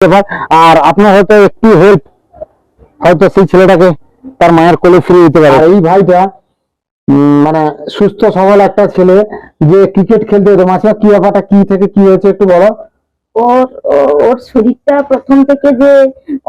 ব্যাপার। আর আপনার হয়তো একটু হেল্প হয়তো সেই ছেলেটাকে তার মায়ের কোলে ফিরিয়ে দিতে পারে। এই ভাইটা মানে সুস্থ সবল একটা ছেলে যে ক্রিকেট খেলতে যেত। মাসিমা কি ব্যাপারটা, কি থেকে কি হয়েছে একটু বলো। ওর ওর শরীরটা প্রথম থেকে যে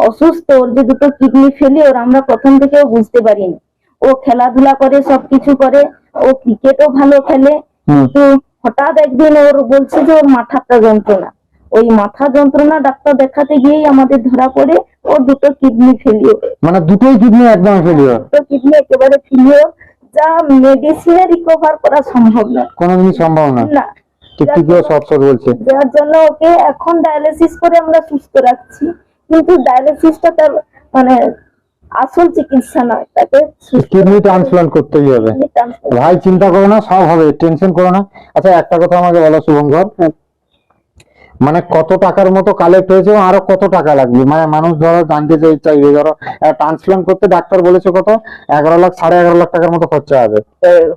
অসুস্থ, ওর যে দুটো কিডনি ফেলিওর, আমরা প্রথম থেকেও বুঝতে পারিনি। ও খেলাধুলা করে, সবকিছু করে, ও ক্রিকেটও ভালো খেলে, কিন্তু হঠাৎ একদিন ওর বলছে যে ওর মাথাটা যন্ত্রণা। ওই মাথা যন্ত্রণা ডাক্তার দেখাতে গিয়েই আমাদের ধরা পড়ে ওর দুটো কিডনি ফেলিওর। মানে দুটোই কিডনি একদম ফেলিওর? দুটো কিডনি একেবারে ফেলিওর, যা মেডিসিনে রিকভার করা সম্ভব না, কোনোদিনই সম্ভব না। না, টিকটিকিও সব বলছে। যার জন্য ওকে এখন ডায়ালিসিস করে আমরা সুস্থ রাখছি, কিন্তু ডায়ালিসিসটা তার মানে আসল চিকিৎসা নয়, তাকে কিডনি ট্রান্সপ্লান্ট করতেই হবে। ভাই চিন্তা করো না, সব হবে, টেনশন করো না। আচ্ছা একটা কথা আমাকে বলো শুভঙ্কর, মানে কত টাকার মতো কালেক্ট হয়েছে, আরো কত টাকা লাগবে? মানে মানুষ ধরো জানতে চাইবে, ধরো ট্রান্সপ্লান্ট করতে ডাক্তার বলেছে কত, 11 লাখ 11.5 লাখ টাকার মতো খরচা হবে।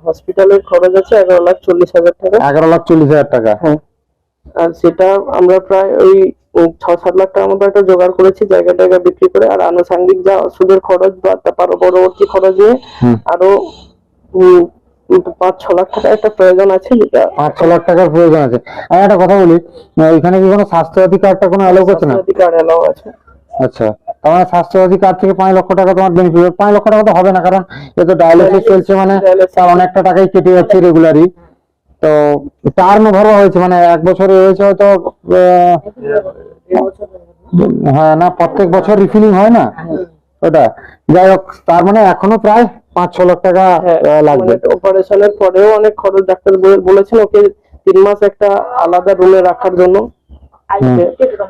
হসপিটালের খরচ আছে 11,40,000 টাকা। 11,40,000 টাকা। হ্যাঁ, আর সেটা আমরা প্রায় ওই 6-7 লাখ টাকার মতো একটা জোগাড় করেছি জায়গা বিক্রি করে, আর আনুষঙ্গিক যা ওষুধের খরচ বা তার পরবর্তী খরচ নিয়ে আরো 5-6 লাখ টাকা একটা প্রয়োজন আছে, যেটা 5-6 লাখ টাকার প্রয়োজন আছে। আর একটা কথা বলি, ওইখানে কি কোনো স্বাস্থ্যসাথী কার্ডটা কোনো অ্যালাউ করছে না? স্বাস্থ্যসাথী কার্ড অ্যালাউ আছে। আচ্ছা, তার মানে স্বাস্থ্যসাথী কার্ড থেকে 5 লক্ষ টাকা তোমার বেনিফিট। 5 লক্ষ টাকা তো হবে না, কারণ এ তো ডায়ালিসিস চলছে, মানে তার অনেকটা টাকাই কেটে যাচ্ছে রেগুলারই। তো টার্ন ওভার হয়েছে, মানে 1 বছরে হয়েছে হয়তো হ্যাঁ না, প্রত্যেক বছর রিফিলিং হয় না ওটা। যাই হোক, তার মানে এখনো প্রায় 5-6 লাখ টাকা লাগবে। অপারেশনের পরেও অনেক খরচ। ডাক্তার বলেছেন ওকে 3 মাস একটা আলাদা রুমে রাখার জন্য,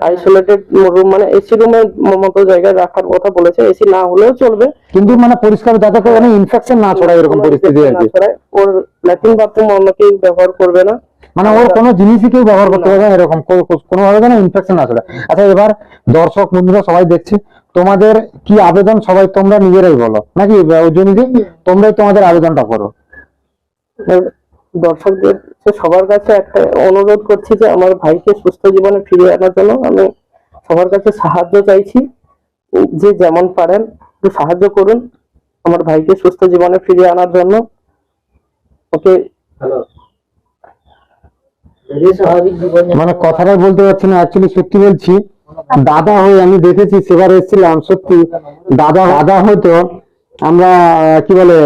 আইসোলেটেড রুম, মানে এসি রুমের মতো জায়গায় রাখার কথা বলেছে। এসি না হলেও চলবে, কিন্তু মানে পরিষ্কার, যাতে করে ইনফেকশন না ছড়ায়, এরকম পরিস্থিতি আর কি। ওর ল্যাট্রিন বাথরুম অন্য কেউ ব্যবহার করবে না, মানে ওর কোনো জিনিসই কেউ ব্যবহার করতে পারবে না, এরকম কোনোভাবে যেন ইনফেকশন না ছড়ায়। আচ্ছা, এবার দর্শক বন্ধুরা সবাই দেখছে, তোমাদের কি আবেদন সবাই তোমরা নিজেরাই বলো, নাকি ওজনীদি তোমরাই তোমাদের আবেদনটা করো? দর্শকদের সবার কাছে একটা অনুরোধ করছি যে আমার ভাইকে সুস্থ জীবনে ফিরিয়ে আনার জন্য আমি সবার কাছে সাহায্য চাইছি। যে যেমন পারেন একটু সাহায্য করুন আমার ভাইকে সুস্থ জীবনে ফিরিয়ে আনার জন্য। ওকে মানে কথাটা বলতে পারছি না, অ্যাকচুয়ালি সত্যি বলছি, দাদা হয়ে আমি দেখেছি, সেবার এসেছিলাম, সত্যি দাদা হয়তো আমরা কি বলে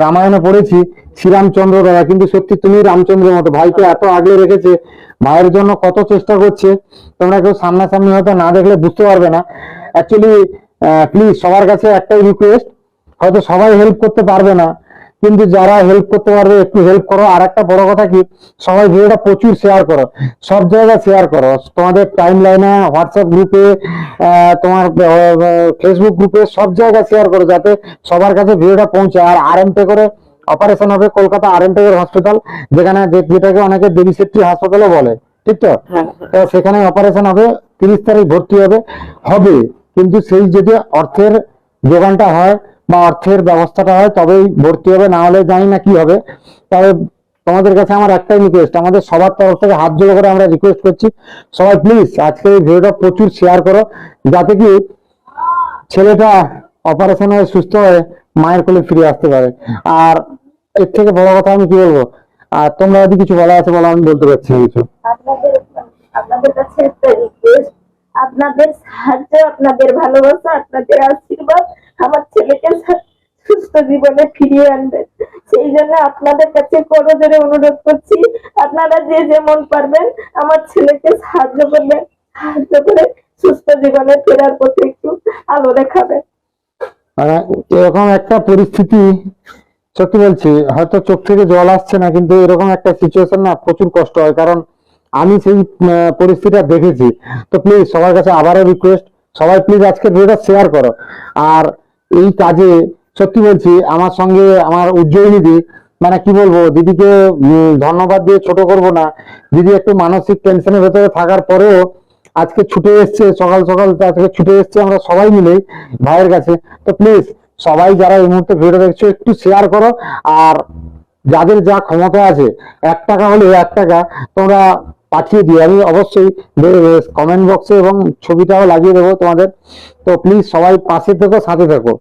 রামায়ণে পড়েছি শ্রীরামচন্দ্র দাদা, কিন্তু সত্যি তুমি রামচন্দ্রের মতো। ভাইকে এত আগলে রেখেছে, ভাইয়ের জন্য কত চেষ্টা করছে, তোমরা কেউ সামনাসামনি হয়তো না দেখলে বুঝতে পারবে না। অ্যাকচুয়ালি প্লিজ সবার কাছে একটাই রিকোয়েস্ট, হয়তো সবাই হেল্প করতে পারবে না, কিন্তু যারা হেল্প করতে পারবে একটু হেল্প করো। আর একটা বড় কথা কি, সবাই ভিডিওটা প্রচুর শেয়ার করো, সব জায়গায় শেয়ার করো, তোমাদের টাইম লাইনে, হোয়াটসঅ্যাপ গ্রুপে, তোমার ফেসবুক গ্রুপে, সব জায়গায় শেয়ার করো, যাতে সবার কাছে ভিডিওটা পৌঁছায়। আর আরএমটে করে অপারেশন হবে কলকাতা আরএমটে হসপিটাল, যেখানে যেটাকে অনেকে দেবী সেট্রি হাসপাতালও বলে, ঠিক তো? তো সেখানে অপারেশন হবে, 30 তারিখ ভর্তি হবে। কিন্তু সেই যদি অর্থের যোগানটা হয় বা অর্থের ব্যবস্থাটা হয় তবেই ভর্তি হবে, না হলে জানি না কি হবে। তবে তোমাদের কাছে আমার একটাই রিকোয়েস্ট, আমাদের সবার তরফ থেকে হাত জোড়ো করে আমরা রিকোয়েস্ট করছি, সবাই প্লিজ আজকে এই ভিডিওটা প্রচুর শেয়ার করো, যাতে কি ছেলেটা অপারেশন হয়ে সুস্থ হয়ে মায়ের কোলে ফিরে আসতে পারে। আর এর থেকে বড় কথা আমি কি বলবো, আর তোমরা যদি কিছু বলা আছে বলো, আমি বলতে পারছি কিছু। আপনাদের কাছে একটা রিকোয়েস্ট, আপনাদের সাহায্য, আপনাদের ভালোবাসা, আপনাদের আশীর্বাদ আমার ছেলেকে সুস্থ জীবনে ফিরিয়ে আনবে। সেই জন্য আপনাদের কাছে করজোরে অনুরোধ করছি, আপনারা যে যেমন পারবেন আমার ছেলেকে সাহায্য করবেন, সাহায্য করে সুস্থ জীবনে ফেরার পথে একটু আলো দেখাবেন। মানে এরকম একটা পরিস্থিতি, সত্যি বলছি, হয়তো চোখ থেকে জল আসছে না, কিন্তু এরকম একটা সিচুয়েশন না প্রচুর কষ্ট হয়, কারণ আমি সেই পরিস্থিতিটা দেখেছি। তো প্লিজ সবার কাছে আবারও রিকোয়েস্ট, সবাই প্লিজ আজকে ভিডিওটা শেয়ার করো। আর এই কাজে সত্যি বলছি, আমার সঙ্গে আমার উজ্জয়িনী, মানে কি বলবো, দিদিকে ধন্যবাদ দিয়ে ছোট করব না। দিদি একটু মানসিক টেনশনের ভেতরে থাকার পরেও আজকে ছুটে এসছে, সকাল সকাল আজকে ছুটে এসছে আমরা সবাই মিলে ভাইয়ের কাছে। তো প্লিজ সবাই যারা এই মুহূর্তে ভিডিও দেখছো একটু শেয়ার করো। আর যাদের যা ক্ষমতা আছে, 1 টাকা হলে 1 টাকা তোমরা পাঠিয়ে দিও, আমি অবশ্যই কমেন্ট বক্সে এবং ছবিটাও লাগিয়ে দেবো তোমাদের। তো প্লিজ সবাই পাশে থেকো, সাথে থেকো।